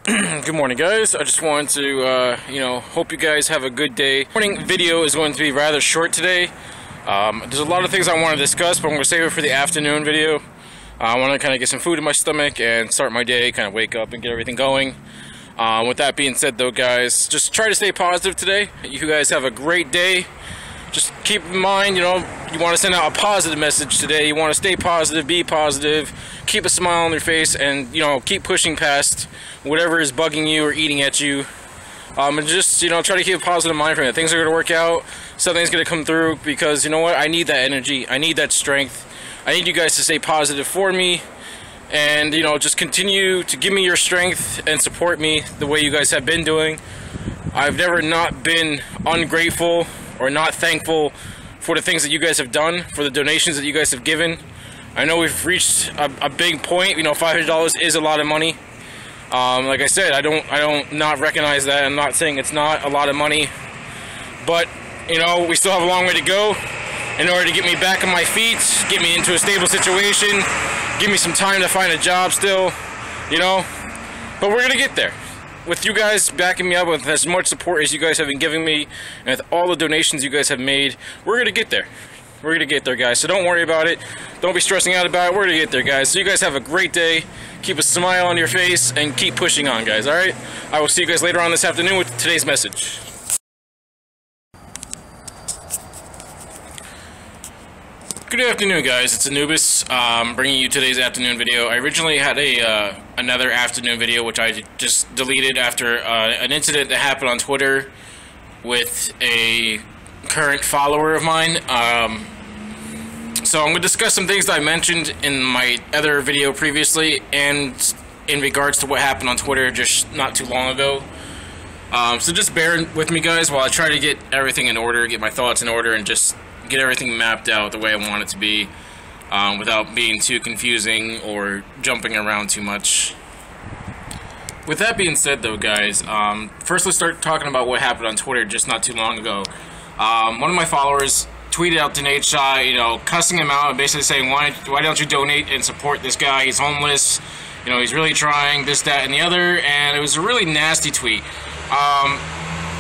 Good morning, guys. I just wanted to, hope you guys have a good day. Morning video is going to be rather short today. There's a lot of things I want to discuss, but I'm going to save it for the afternoon video. I want to kind of get some food in my stomach and start my day, kind of wake up and get everything going. With that being said, though, guys, just try to stay positive today. You guys have a great day. Just keep in mind, you want to send out a positive message today. You want to stay positive, be positive, keep a smile on your face, and, keep pushing past whatever is bugging you or eating at you. And just, try to keep a positive mind frame. Things are going to work out. Something's going to come through because, you know what? I need that energy. I need that strength. I need you guys to stay positive for me. And, just continue to give me your strength and support me the way you guys have been doing. I've never not been ungrateful or not thankful for the things that you guys have done, for the donations that you guys have given. I know we've reached a big point. $500 is a lot of money. Like I said, I don't not recognize that. I'm not saying it's not a lot of money, but we still have a long way to go in order to get me back on my feet, get me into a stable situation, give me some time to find a job still, but we're gonna get there. With you guys backing me up with as much support as you guys have been giving me, and with all the donations you guys have made, we're gonna get there. We're gonna get there, guys, so don't worry about it. Don't be stressing out about it. We're gonna get there, guys. So you guys have a great day. Keep a smile on your face and keep pushing on, guys, alright? I will see you guys later on this afternoon with today's message. Good afternoon, guys. It's Anubis, bringing you today's afternoon video. I originally had another afternoon video which I just deleted after an incident that happened on Twitter with a current follower of mine. So I'm going to discuss some things that I mentioned in my other video previously and in regards to what happened on Twitter just not too long ago. So just bear with me, guys, while I try to get everything in order, get my thoughts in order, and just get everything mapped out the way I want it to be, without being too confusing or jumping around too much. With that being said, though, guys, first let's start talking about what happened on Twitter just not too long ago. One of my followers tweeted out to Nate Shaw, cussing him out and basically saying, why don't you donate and support this guy? He's homeless, he's really trying, this, that, and the other, and it was a really nasty tweet.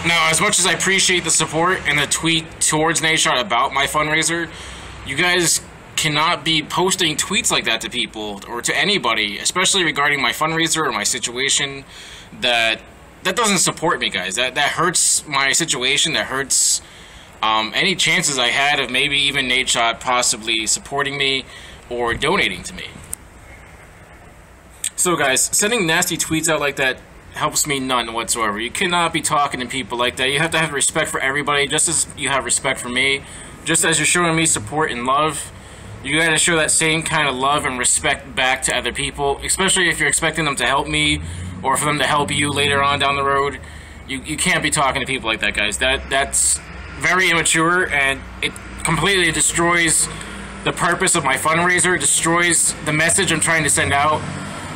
Now, as much as I appreciate the support and the tweet towards Nate Shaw about my fundraiser, you guys cannot be posting tweets like that to people or to anybody, especially regarding my fundraiser or my situation. That doesn't support me, guys. That hurts my situation. That hurts any chances I had of maybe even Nate Shaw possibly supporting me or donating to me. So, guys, sending nasty tweets out like that helps me none whatsoever. You cannot be talking to people like that. You have to have respect for everybody, just as you have respect for me. Just as you're showing me support and love, you gotta show that same kind of love and respect back to other people, especially if you're expecting them to help me or for them to help you later on down the road. You can't be talking to people like that, guys. That's very immature, and it completely destroys the purpose of my fundraiser, destroys the message I'm trying to send out,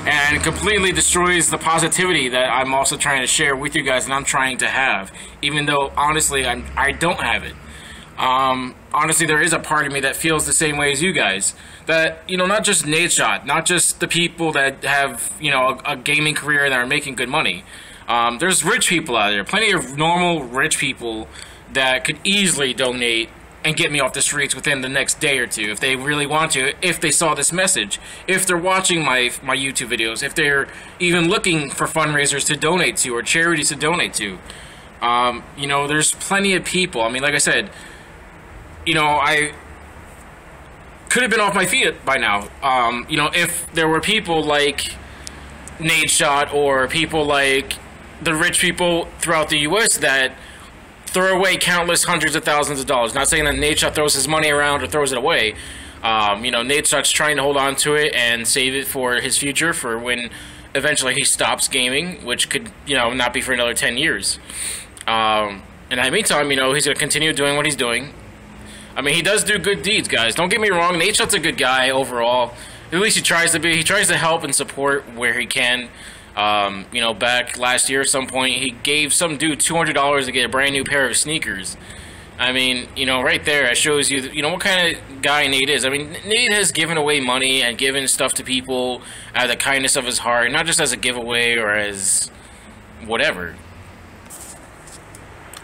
and completely destroys the positivity that I'm also trying to share with you guys and I'm trying to have, even though honestly I don't have it. Honestly, there is a part of me that feels the same way as you guys. That, not just Nate Shot, not just the people that have, a gaming career that are making good money. There's rich people out there, plenty of normal rich people that could easily donate and get me off the streets within the next day or two if they really want to, if they saw this message, if they're watching my YouTube videos, if they're even looking for fundraisers to donate to or charities to donate to. There's plenty of people. I mean, like I said, I could have been off my feet by now. If there were people like Nate Shot or people like the rich people throughout the U.S. that throw away countless hundreds of thousands of dollars. Not saying that Nate Shot throws his money around or throws it away. Nate Shot's trying to hold on to it and save it for his future, for when eventually he stops gaming, which could, not be for another 10 years. In the meantime, he's going to continue doing what he's doing. I mean, he does do good deeds, guys. Don't get me wrong. Nate Shot's a good guy overall. At least he tries to be. He tries to help and support where he can. Back last year at some point, he gave some dude $200 to get a brand new pair of sneakers. I mean, right there, it shows you, what kind of guy Nate is. I mean, Nate has given away money and given stuff to people out of the kindness of his heart, not just as a giveaway or as, whatever.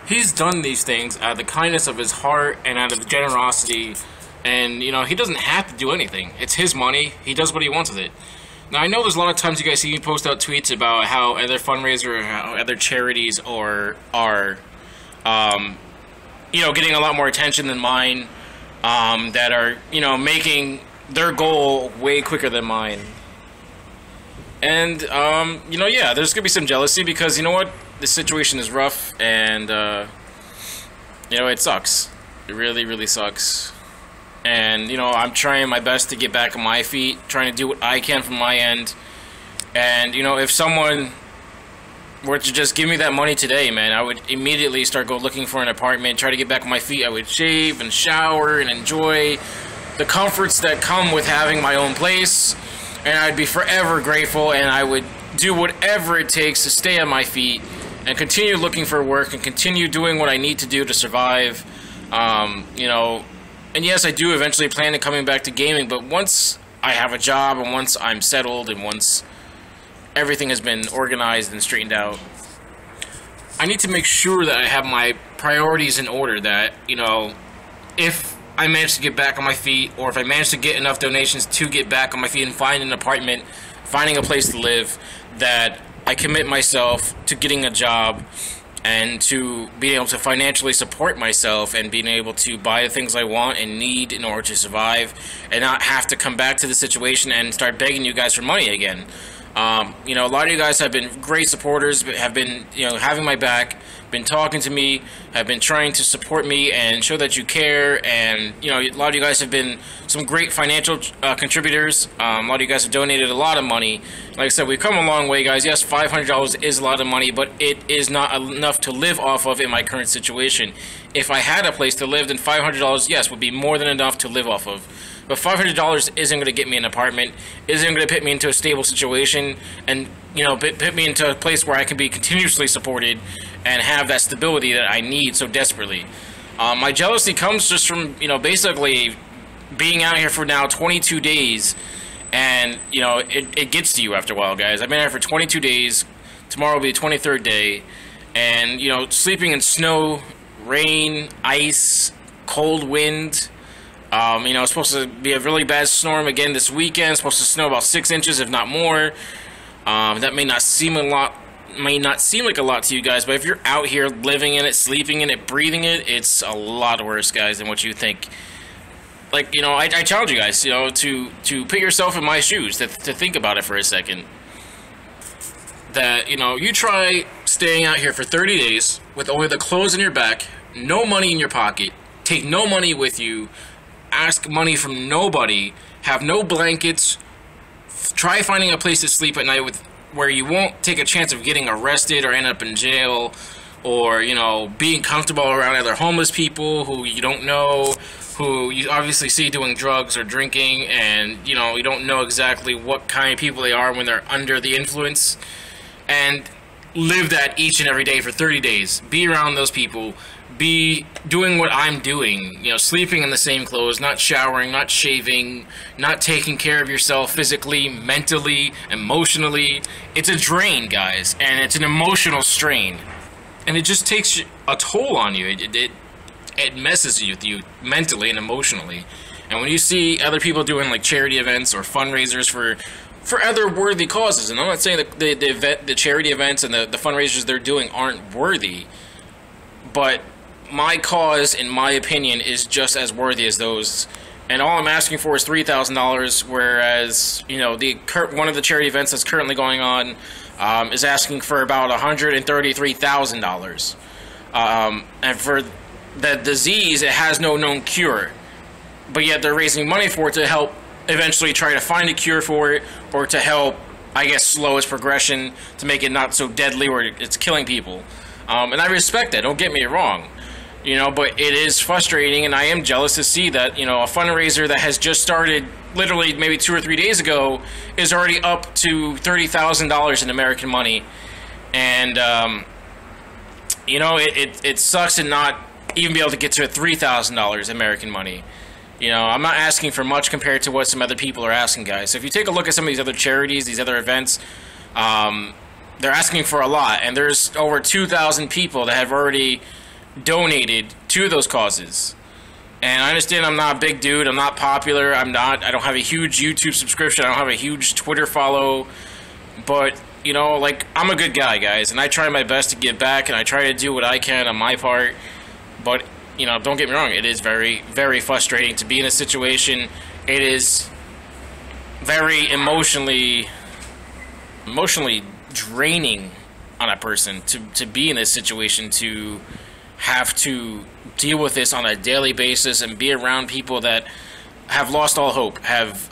He's done these things out of the kindness of his heart and out of generosity, and, you know, he doesn't have to do anything. It's his money. He does what he wants with it. Now, I know there's a lot of times you guys see me post out tweets about how other fundraisers or how other charities are you know, getting a lot more attention than mine, that are, you know, making their goal way quicker than mine. And, you know, yeah, there's going to be some jealousy because, you know what, the situation is rough, and, you know, it sucks. It really, really sucks. And, you know, I'm trying my best to get back on my feet, trying to do what I can from my end. And, you know, if someone were to just give me that money today, man, I would immediately start looking for an apartment, try to get back on my feet. I would shave and shower and enjoy the comforts that come with having my own place. And I'd be forever grateful, and I would do whatever it takes to stay on my feet and continue looking for work and continue doing what I need to do to survive. You know, and yes, I do eventually plan on coming back to gaming, but once I have a job and once I'm settled and once everything has been organized and straightened out, I need to make sure that I have my priorities in order, that, you know, if I manage to get back on my feet, or if I manage to get enough donations to get back on my feet and find an apartment, finding a place to live, that I commit myself to getting a job and to being able to financially support myself and being able to buy the things I want and need in order to survive, and not have to come back to the situation and start begging you guys for money again. You know, a lot of you guys have been great supporters, have been, you know, having my back, been talking to me, have been trying to support me and show that you care, and, you know, a lot of you guys have been some great financial contributors. A lot of you guys have donated a lot of money. Like I said, we've come a long way, guys. Yes, $500 is a lot of money, but it is not enough to live off of in my current situation. If I had a place to live, then $500, yes, would be more than enough to live off of. But $500 isn't going to get me an apartment, isn't going to put me into a stable situation, and, you know, put me into a place where I can be continuously supported and have that stability that I need so desperately. My jealousy comes just from, you know, basically being out here for now 22 days, and, you know, it gets to you after a while, guys. I've been here for 22 days. Tomorrow will be the 23rd day, and, you know, sleeping in snow, rain, ice, cold wind. You know, it's supposed to be a really bad storm again this weekend. It's supposed to snow about 6 inches, if not more. That may not seem like a lot to you guys, but if you're out here living in it, sleeping in it, breathing it, it's a lot worse, guys, than what you think. Like, you know, I challenge you guys, you know, to put yourself in my shoes, to think about it for a second. That, you know, you try staying out here for 30 days with only the clothes on your back, no money in your pocket, take no money with you, ask money from nobody, have no blankets, try finding a place to sleep at night where you won't take a chance of getting arrested or end up in jail, or, you know, being comfortable around other homeless people who you don't know, who you obviously see doing drugs or drinking, and, you know, you don't know exactly what kind of people they are when they're under the influence, and live that each and every day for 30 days. Be around those people. Be doing what I'm doing, you know, sleeping in the same clothes, not showering, not shaving, not taking care of yourself physically, mentally, emotionally. It's a drain, guys, and it's an emotional strain, and it just takes a toll on you. It messes with you mentally and emotionally. And when you see other people doing like charity events or fundraisers for other worthy causes, and I'm not saying that the charity events and the fundraisers they're doing aren't worthy, but my cause, in my opinion, is just as worthy as those. And all I'm asking for is $3,000, whereas, you know, one of the charity events that's currently going on is asking for about $133,000. And for the disease, it has no known cure, but yet they're raising money for it to help eventually try to find a cure for it, or to help, I guess, slow its progression, to make it not so deadly where it's killing people. And I respect that, don't get me wrong. You know, but it is frustrating, and I am jealous to see that, you know, a fundraiser that has just started literally maybe 2 or 3 days ago is already up to $30,000 in American money. And, you know, it sucks to not even be able to get to $3,000 American money. You know, I'm not asking for much compared to what some other people are asking, guys. So if you take a look at some of these other charities, these other events, they're asking for a lot, and there's over 2,000 people that have already donated to those causes. And I understand I'm not a big dude, I'm not popular, I don't have a huge YouTube subscription, I don't have a huge Twitter follow, but, you know, like, I'm a good guy, guys, and I try my best to give back, and I try to do what I can on my part, but, you know, don't get me wrong, it is very, very frustrating to be in a situation. It is very emotionally draining on a person to be in this situation, to have to deal with this on a daily basis and be around people that have lost all hope, have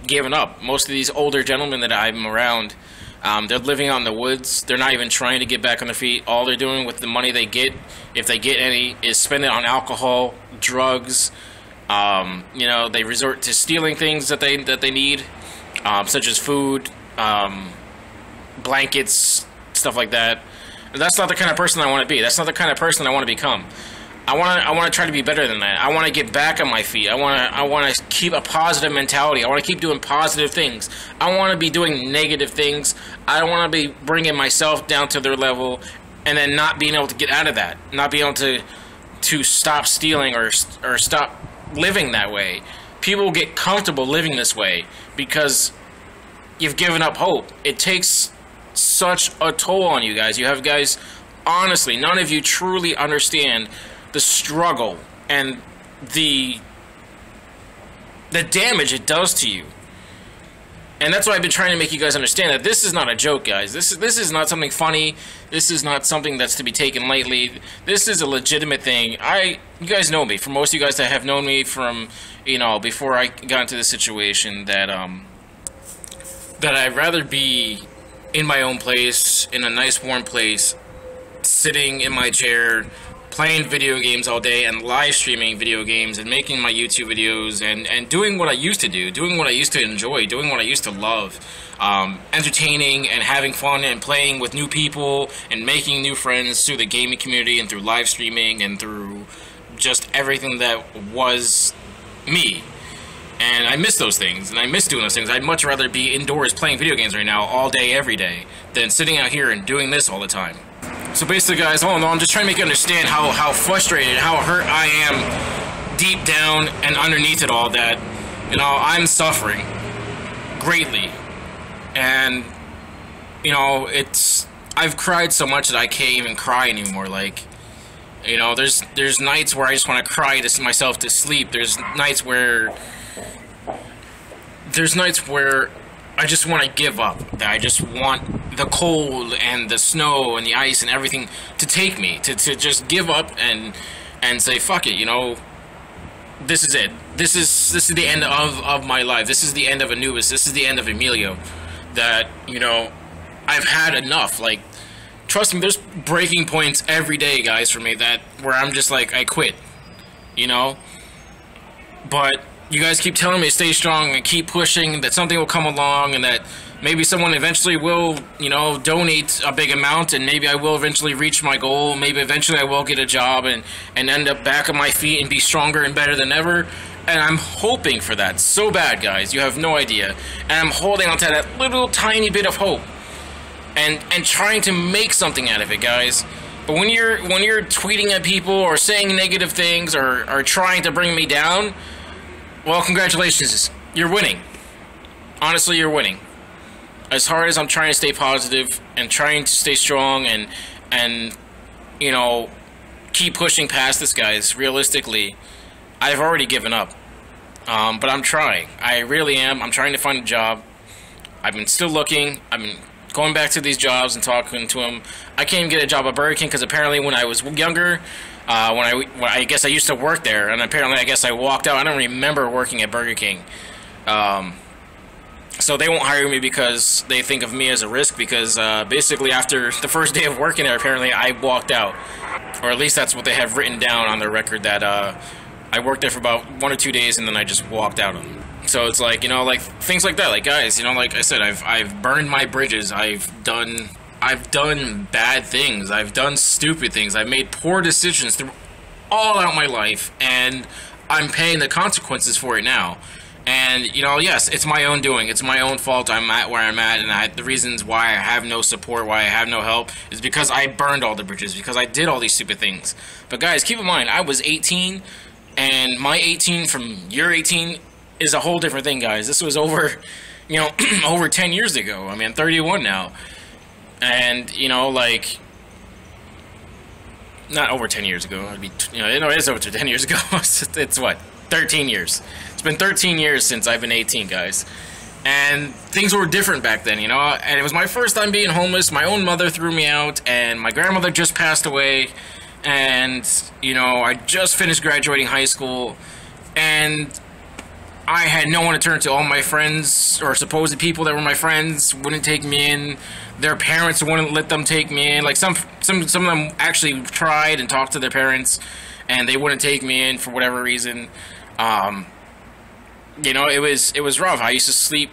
given up. Most of these older gentlemen that I'm around, they're living out in the woods. They're not even trying to get back on their feet. All they're doing with the money they get, if they get any, is spend it on alcohol, drugs. You know, they resort to stealing things that they need, such as food, blankets, stuff like that. And that's not the kind of person I want to be. That's not the kind of person I want to become. I want to try to be better than that. I want to get back on my feet. I want to keep a positive mentality. I want to keep doing positive things. I want to be doing negative things. I don't want to be bringing myself down to their level and then not being able to get out of that. Not being able to stop stealing or stop living that way. People get comfortable living this way because you've given up hope. It takes such a toll on you guys. You have guys, honestly, none of you truly understand the struggle and the damage it does to you. And that's why I've been trying to make you guys understand that this is not a joke, guys. This is not something funny. This is not something that's to be taken lightly. This is a legitimate thing. You guys know me. For most of you guys that have known me from, you know, before I got into this situation, that I'd rather be in my own place, in a nice warm place, sitting in my chair, playing video games all day and live streaming video games and making my YouTube videos and doing what I used to do, doing what I used to enjoy, doing what I used to love, entertaining and having fun and playing with new people and making new friends through the gaming community and through live streaming and through just everything that was me. And I miss those things, and I miss doing those things. I'd much rather be indoors playing video games right now all day, every day, than sitting out here and doing this all the time. So basically, guys, all in all, I'm just trying to make you understand how frustrated, how hurt I am deep down and underneath it all, that, you know, I'm suffering greatly. And, you know, I've cried so much that I can't even cry anymore. Like, you know, there's nights where I just want to cry myself to sleep. There's nights where I just want to give up. That I just want the cold and the snow and the ice and everything to take me, to just give up and say, fuck it, you know, this is it. This is the end of my life. This is the end of Anubis. This is the end of Emilio. That, you know, I've had enough. Like, trust me, there's breaking points every day, guys, for me, where I'm just like, I quit, you know? But you guys keep telling me to stay strong and keep pushing, that something will come along and that maybe someone eventually will, you know, donate a big amount and maybe I will eventually reach my goal. Maybe eventually I will get a job and end up back on my feet and be stronger and better than ever. And I'm hoping for that so bad, guys. You have no idea. And I'm holding on to that little tiny bit of hope and trying to make something out of it, guys. But when you're tweeting at people or saying negative things or trying to bring me down, well, congratulations, you're winning. Honestly, you're winning. As hard as I'm trying to stay positive and trying to stay strong and you know, keep pushing past this, guys, realistically, I've already given up. But I'm trying. I really am. I'm trying to find a job. I've been still looking. I've been going back to these jobs and talking to them. I can't even get a job at Burger King because apparently when I was younger, when I guess I used to work there, and apparently I guess I walked out. I don't remember working at Burger King. So they won't hire me because they think of me as a risk, because basically after the first day of working there, apparently I walked out. Or at least that's what they have written down on their record, that I worked there for about 1 or 2 days and then I just walked out of them. So it's like, you know, like things like that. Like, guys, you know, like I said, I've burned my bridges. I've done bad things. I've done stupid things. I've made poor decisions through all out my life, and I'm paying the consequences for it now. And, you know, yes, it's my own doing. It's my own fault I'm at where I'm at, and the reasons why I have no support, why I have no help, is because I burned all the bridges, because I did all these stupid things. But guys, keep in mind, I was 18, and my 18 from your 18 is a whole different thing, guys. This was over, you know, over 10 years ago. I mean, I'm 31 now. And, you know, like, not over 10 years ago. It'd be, you know, it is over 10 years ago. It's what? 13 years. It's been 13 years since I've been 18, guys. And things were different back then, you know? And it was my first time being homeless. My own mother threw me out, and my grandmother just passed away. And, you know, I just finished graduating high school. And I had no one to turn to. All my friends, or supposed people that were my friends, wouldn't take me in. Their parents wouldn't let them take me in. Like, some of them actually tried and talked to their parents, and they wouldn't take me in for whatever reason. You know, it was rough. I used to sleep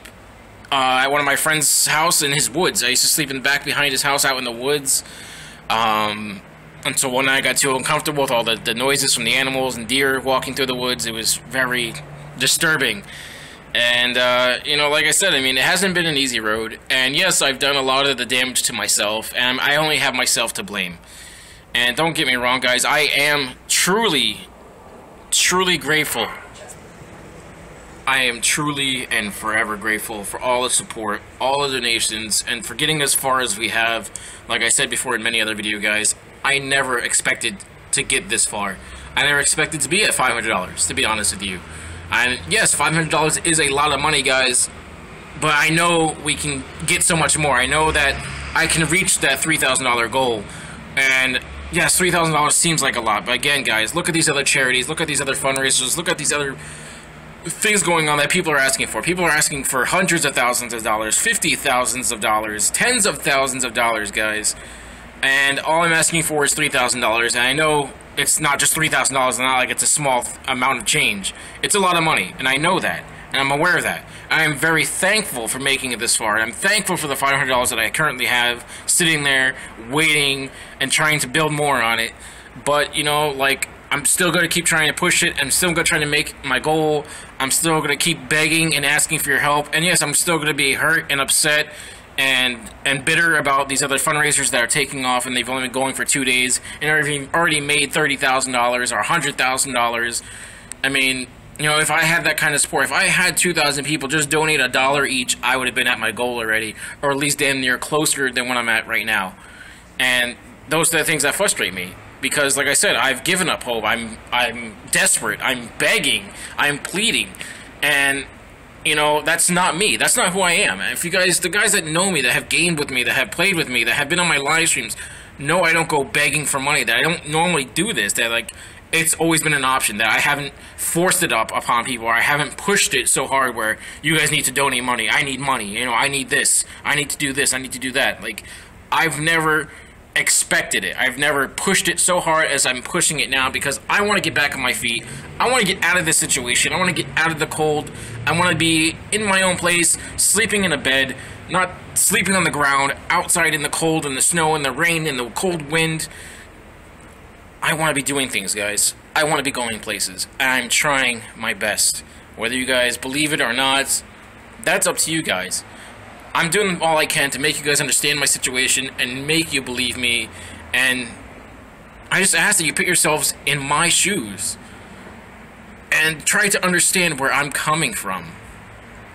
at one of my friend's house in his woods. I used to sleep in the back behind his house out in the woods. Until one night I got too uncomfortable with all the noises from the animals and deer walking through the woods. It was very disturbing. And, you know, like I said, I mean, it hasn't been an easy road. And yes, I've done a lot of the damage to myself, and I only have myself to blame. And don't get me wrong, guys, I am truly grateful. I am truly and forever grateful for all the support, all the donations, and for getting as far as we have. Like I said before in many other videos, guys, I never expected to get this far. I never expected to be at $500, to be honest with you. And yes, $500 is a lot of money, guys, but I know we can get so much more. I know that I can reach that $3,000 goal. And yes, $3,000 seems like a lot, but again, guys, look at these other charities, look at these other fundraisers, look at these other things going on that people are asking for. People are asking for hundreds of thousands of dollars, $50,000s, tens of thousands of dollars, guys. And all I'm asking for is $3,000, and I know it's not just $3,000, it's not like it's a small amount of change. It's a lot of money, and I know that, and I'm aware of that. I am very thankful for making it this far. I'm thankful for the $500 that I currently have sitting there, waiting, and trying to build more on it. But, you know, like, I'm still going to keep trying to push it. I'm still going to try to make my goal. I'm still going to keep begging and asking for your help. And yes, I'm still going to be hurt and upset and bitter about these other fundraisers that are taking off, and they've only been going for 2 days and already made $30,000 or $100,000. I mean, you know, if I had that kind of support, if I had 2,000 people just donate $1 each, I would have been at my goal already, or at least damn near closer than what I'm at right now. And those are the things that frustrate me. Because, like I said, I've given up hope. I'm desperate. I'm begging. I'm pleading. And, you know, that's not me. That's not who I am. If you guys, the guys that know me, that have gamed with me, that have played with me, that have been on my live streams, know I don't go begging for money. That I don't normally do this. That, like, it's always been an option. That I haven't forced it up upon people. Or I haven't pushed it so hard where you guys need to donate money. I need money. You know, I need this. I need to do this. I need to do that. Like, I've never expected it. I've never pushed it so hard as I'm pushing it now, because I want to get back on my feet. I want to get out of this situation. I want to get out of the cold. I want to be in my own place, sleeping in a bed, not sleeping on the ground, outside in the cold and the snow and the rain and the cold wind. I want to be doing things, guys. I want to be going places. And I'm trying my best. Whether you guys believe it or not, that's up to you guys. I'm doing all I can to make you guys understand my situation and make you believe me, and I just ask that you put yourselves in my shoes and try to understand where I'm coming from.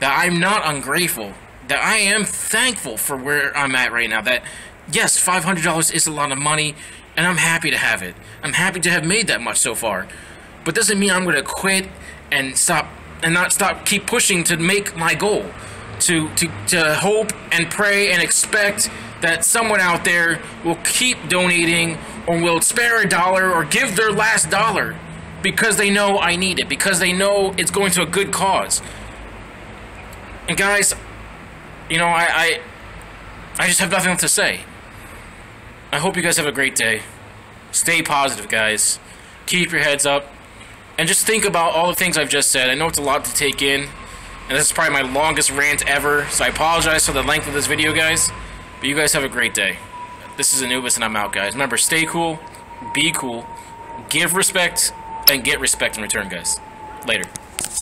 That I'm not ungrateful, that I am thankful for where I'm at right now, that yes, $500 is a lot of money, and I'm happy to have it. I'm happy to have made that much so far, but doesn't mean I'm going to quit and keep pushing to make my goal. To hope and pray and expect that someone out there will keep donating or will spare $1 or give their last dollar because they know I need it, because they know it's going to a good cause. And guys, you know, I just have nothing else to say. I hope you guys have a great day. Stay positive, guys. Keep your heads up. And just think about all the things I've just said. I know it's a lot to take in. And this is probably my longest rant ever, so I apologize for the length of this video, guys. But you guys have a great day. This is Anubis, and I'm out, guys. Remember, stay cool, be cool, give respect, and get respect in return, guys. Later.